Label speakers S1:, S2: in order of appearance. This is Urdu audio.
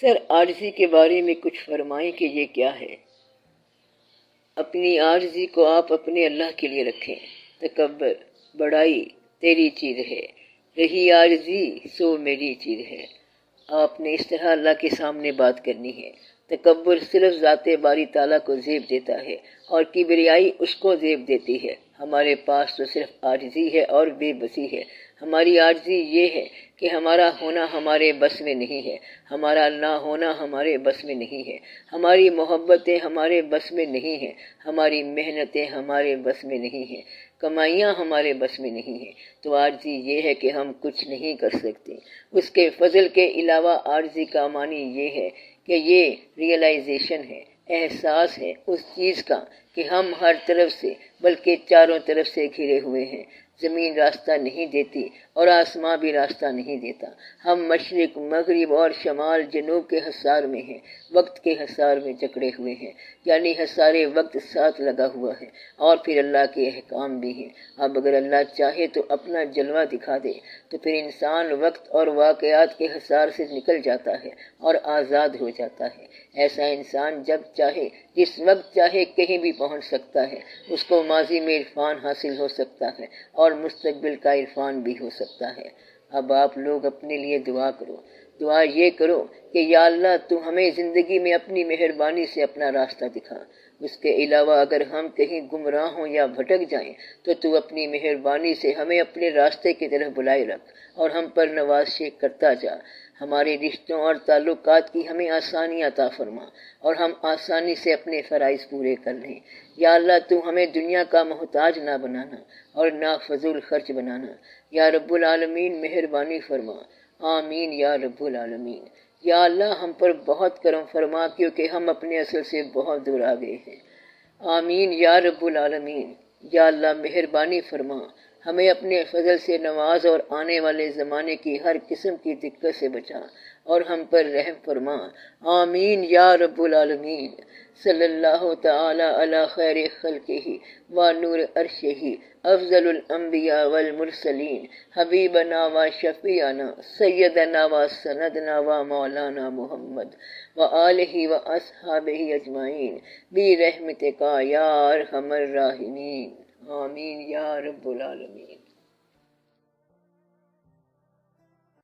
S1: سر عاجزی کے بارے میں کچھ فرمائیں کہ یہ کیا ہے؟ اپنی عاجزی کو آپ اپنے اللہ کے لیے رکھیں۔ تکبر، بڑائی تیری چیز ہے، رہی عاجزی سو میری چیز ہے۔ آپ نے اس طرح اللہ کے سامنے بات کرنی ہے۔ تکبر صرف ذات باری تعالیٰ کو زیب دیتا ہے اور کبریائی اس کو زیب دیتی ہے۔ ہمارے پاس تو صرف عاجزی ہے اور بے بسی ہے۔ ہماری عاجزی یہ ہے کہ ہمارا ہونا ہمارے بس میں نہیں ہے، ہمارا نہ ہونا ہمارے بس میں نہیں ہے، ہماری محبتیں ہمارے بس میں نہیں ہیں، ہماری محنتیں ہمارے بس میں نہیں ہیں، کمائیاں ہمارے بس میں نہیں ہیں۔ تو عاجزی یہ ہے کہ ہم کچھ نہیں کر سکتے۔ اس کے فضل کے علاوہ عاجزی کا معنی یہ ہے کہ یہ ریئلائزیشن ہے، احساس ہے اس چیز کا کہ ہم ہر طرف سے بلکہ چاروں طرف سے گھرے ہوئے ہیں۔ زمین راستہ نہیں دیتی اور آسمان بھی راستہ نہیں دیتا۔ ہم مشرق، مغرب اور شمال جنوب کے حصار میں ہیں، وقت کے حصار میں جکڑے ہوئے ہیں، یعنی حصار وقت ساتھ لگا ہوا ہے، اور پھر اللہ کے احکام بھی ہیں۔ اب اگر اللہ چاہے تو اپنا جلوہ دکھا دے تو پھر انسان وقت اور واقعات کے حصار سے نکل جاتا ہے اور آزاد ہو جاتا ہے۔ ایسا انسان جب چاہے، جس وقت چاہے کہیں بھی پہنچ سکتا ہے۔ اس کو ماضی میں عرفان حاصل ہو سکتا ہے اور مستقبل کا عرفان بھی ہو سکتا ہے۔ اب آپ لوگ اپنے لیے دعا کرو۔ دعا یہ کرو کہ یا اللہ تو ہمیں زندگی میں اپنی مہربانی سے اپنا راستہ دکھا۔ اس کے علاوہ اگر ہم کہیں گمراہ ہوں یا بھٹک جائیں تو اپنی مہربانی سے ہمیں اپنے راستے کی طرف بلائے رکھ اور ہم پر نوازشیں کرتا جا۔ ہمارے رشتوں اور تعلقات کی ہمیں آسانی عطا فرما اور ہم آسانی سے اپنے فرائض پورے کر لیں۔ یا اللہ تو ہمیں دنیا کا محتاج نہ بنانا اور نہ فضول خرچ بنانا۔ یا رب العالمین مہربانی فرما۔ آمین یا رب العالمین۔ یا اللہ ہم پر بہت کرم فرما کیونکہ ہم اپنے اصل سے بہت دور آ گئے ہیں۔ آمین یا رب العالمین۔ یا اللہ مہربانی فرما، ہمیں اپنے فضل سے نواز اور آنے والے زمانے کی ہر قسم کی دقت سے بچا اور ہم پر رحم فرما۔ آمین یا رب العالمین۔ صلی اللہ تعالی علی خیر خلقہ و نور عرشہ افضل الانبیاء والمرسلین حبیبنا و شفیعنا سیدنا و سندنا و مولانا محمد و آلہ و اصحابہ اجمعین برحمتک یا ارحم الراحمین۔ آمین یا رب العالمین۔